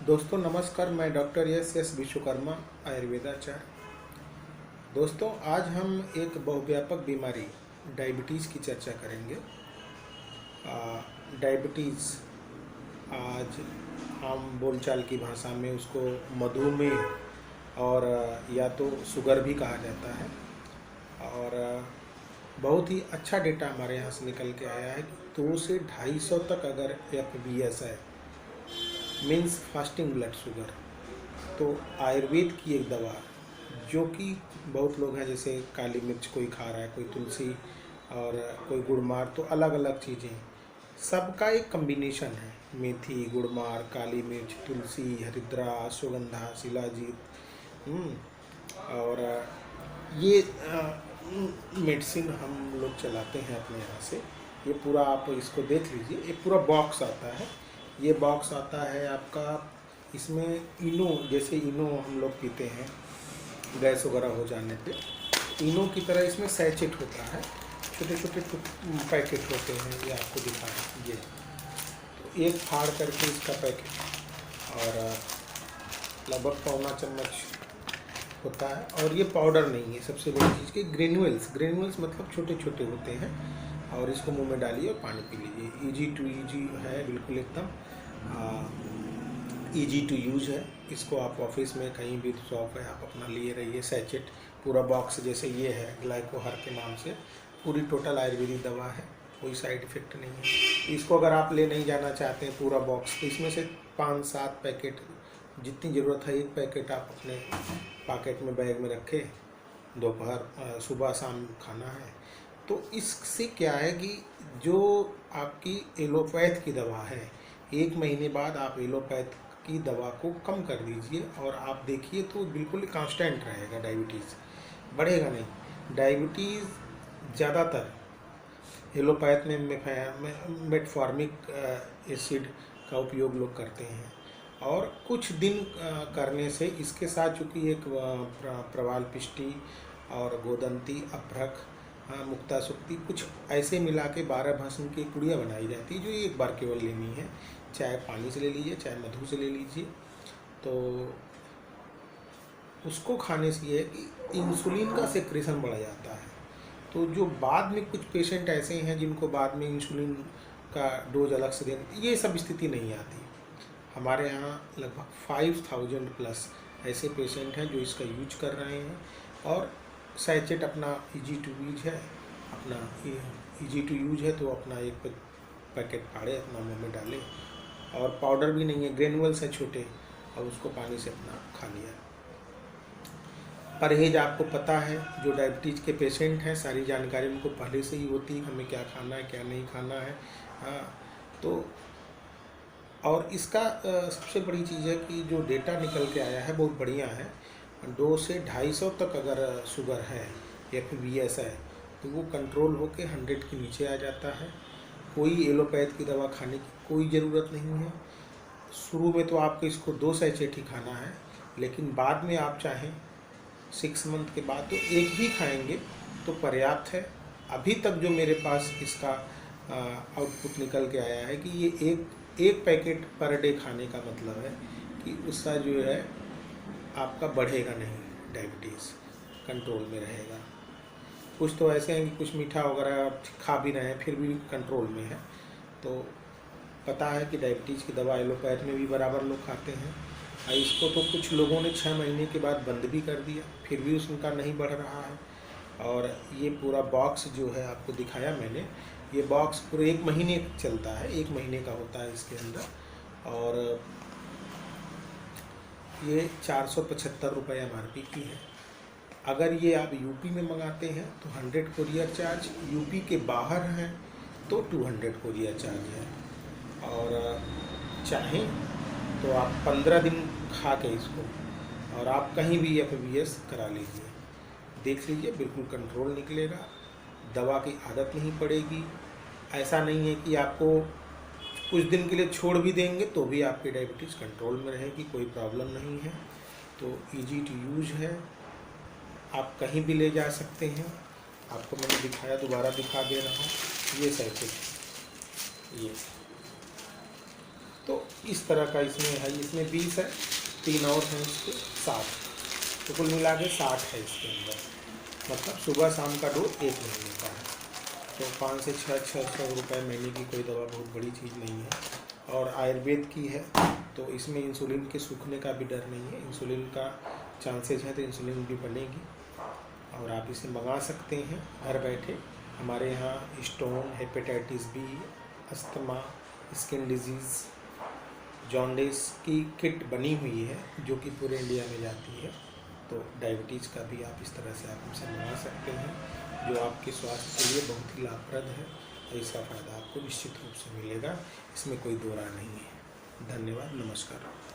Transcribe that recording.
दोस्तों नमस्कार, मैं डॉक्टर एस विश्वकर्मा, आयुर्वेदाचार्य। दोस्तों आज हम एक बहुव्यापक बीमारी डायबिटीज़ की चर्चा करेंगे। डायबिटीज़ आज हम बोलचाल की भाषा में उसको मधुमेह और या तो शुगर भी कहा जाता है। और बहुत ही अच्छा डेटा हमारे यहाँ से निकल के आया है कि 2 से 250 तक अगर FBS है, मीन्स फास्टिंग ब्लड शुगर, तो आयुर्वेद की एक दवा जो कि बहुत लोग हैं, जैसे काली मिर्च कोई खा रहा है, कोई तुलसी और कोई गुड़मार, तो अलग अलग चीज़ें, सबका एक कम्बिनेशन है। मेथी, गुड़मार, काली मिर्च, तुलसी, हरिद्रा, अश्वगंधा, शिलाजीत, और ये मेडिसिन हम लोग चलाते हैं अपने यहाँ से। ये पूरा आप इसको देख लीजिए, एक पूरा बॉक्स आता है। ये बॉक्स आता है आपका, इसमें इनो, जैसे इनो हम लोग पीते हैं गैस वगैरह हो जाने पे, इनो की तरह इसमें सैचेट होता है, छोटे छोटे पैकेट होते हैं। ये आपको दिखा है, ये तो एक फाड़ करके इसका पैकेट, और लगभग पौना चम्मच होता है। और ये पाउडर नहीं है, सबसे बड़ी चीज़ के ग्रेन्यूल्स मतलब छोटे छोटे होते हैं। और इसको मुंह में डालिए और पानी पी लीजिए। ईजी है, बिल्कुल एकदम ईजी टू यूज है। इसको आप ऑफिस में कहीं भी शॉप है, आप अपना लिए रहिए। सैचेट पूरा बॉक्स जैसे ये है, ग्लाइकोहर के नाम से, पूरी टोटल आयुर्वेदिक दवा है, कोई साइड इफ़ेक्ट नहीं है। इसको अगर आप ले नहीं जाना चाहते हैं पूरा बॉक्स, तो इसमें से 5-7 पैकेट, जितनी ज़रूरत है, एक पैकेट आप अपने पॉकेट में, बैग में रखें। दोपहर, सुबह शाम खाना है। तो इससे क्या है कि जो आपकी एलोपैथ की दवा है, 1 महीने बाद आप एलोपैथ की दवा को कम कर दीजिए और आप देखिए तो बिल्कुल कांस्टेंट रहेगा। डायबिटीज़ बढ़ेगा नहीं। डायबिटीज़ ज़्यादातर एलोपैथ में मेटफॉर्मिक एसिड का उपयोग लोग करते हैं, और कुछ दिन करने से इसके साथ चूँकि एक प्रवाल पिष्टी और गोदंती, अभ्रक, मुक्ता सुक्ति, कुछ ऐसे मिला के 12 भस्म की पुड़िया बनाई जाती है, जो एक बार केवल लेनी है। चाहे पानी से ले लीजिए, चाहे मधु से ले लीजिए। तो उसको खाने से ये है कि इंसुलिन का सेक्रेशन बढ़ जाता है। तो जो बाद में कुछ पेशेंट ऐसे हैं जिनको बाद में इंसुलिन का डोज अलग से देना, ये सब स्थिति नहीं आती। हमारे यहाँ लगभग 5000 प्लस ऐसे पेशेंट हैं जो इसका यूज कर रहे हैं। और सैचेट अपना ईजी टू यूज है, तो अपना एक पैकेट फाड़े, अपना मुंह में डाले। और पाउडर भी नहीं है, ग्रेनुअल्स हैं छोटे, और उसको पानी से अपना खा लिया। परहेज आपको पता है, जो डायबिटीज़ के पेशेंट हैं, सारी जानकारी उनको पहले से ही होती है, हमें क्या खाना है, क्या नहीं खाना है। तो और इसका सबसे बड़ी चीज़ है कि जो डेटा निकल के आया है बहुत बढ़िया है। 2 से 250 तक अगर शुगर है, FBS है, तो वो कंट्रोल होके 100 के नीचे आ जाता है। कोई एलोपैथ की दवा खाने की कोई ज़रूरत नहीं है। शुरू में तो आपको इसको 2 सैचेट ही खाना है, लेकिन बाद में आप चाहें 6 मंथ के बाद तो एक ही खाएंगे तो पर्याप्त है। अभी तक जो मेरे पास इसका आउटपुट निकल के आया है कि ये एक पैकेट पर डे खाने का मतलब है कि उसका जो है आपका बढ़ेगा नहीं, डायबिटीज़ कंट्रोल में रहेगा। कुछ तो ऐसे हैं कि कुछ मीठा वगैरह खा भी रहे हैं, फिर भी कंट्रोल में है। तो पता है कि डायबिटीज़ की दवा एलोपैथ में भी बराबर लोग खाते हैं। इसको तो कुछ लोगों ने 6 महीने के बाद बंद भी कर दिया, फिर भी उसका नहीं बढ़ रहा है। और ये पूरा बॉक्स जो है आपको दिखाया मैंने, ये बॉक्स पूरे 1 महीने चलता है, 1 महीने का होता है इसके अंदर। और ये 475 रुपये MRP की है। अगर ये आप यूपी में मंगाते हैं तो 100 कोरियर चार्ज, यूपी के बाहर हैं तो 200 कोरियर चार्ज है। और चाहें तो आप 15 दिन खा के इसको, और आप कहीं भी FBS करा लीजिए, देख लीजिए, बिल्कुल कंट्रोल निकलेगा। दवा की आदत नहीं पड़ेगी। ऐसा नहीं है कि आपको कुछ दिन के लिए छोड़ भी देंगे तो भी आपकी डायबिटीज़ कंट्रोल में रहेगी, कोई प्रॉब्लम नहीं है। तो ईजी टू यूज है, आप कहीं भी ले जा सकते हैं। आपको मैंने दिखाया, दोबारा दिखा दे रहा हूँ। ये सैचेट, ये तो इस तरह का इसमें है, इसमें 20 है, 3 और हैं इसके 60, तो कुल मिला के 60 है इसके अंदर, मतलब सुबह शाम का डोज 1 महीने का है। तो 5 से 600 रुपये महीने की कोई दवा बहुत बड़ी चीज़ नहीं है। और आयुर्वेद की है तो इसमें इंसुलिन के सूखने का भी डर नहीं है, इंसुलिन का चांसेज है तो इंसुलिन भी बनेगी, और आप इसे मंगा सकते हैं घर बैठे। हमारे यहाँ stone, hepatitis B, asthma, skin disease, jaundice की किट बनी हुई है जो कि पूरे इंडिया में जाती है। तो डायबिटीज़ का भी आप इस तरह से आप हमसे मंगा सकते हैं, जो आपके स्वास्थ्य के लिए बहुत ही लाभप्रद है, और इसका फ़ायदा आपको निश्चित रूप से मिलेगा, इसमें कोई दो राय नहीं है। धन्यवाद, नमस्कार।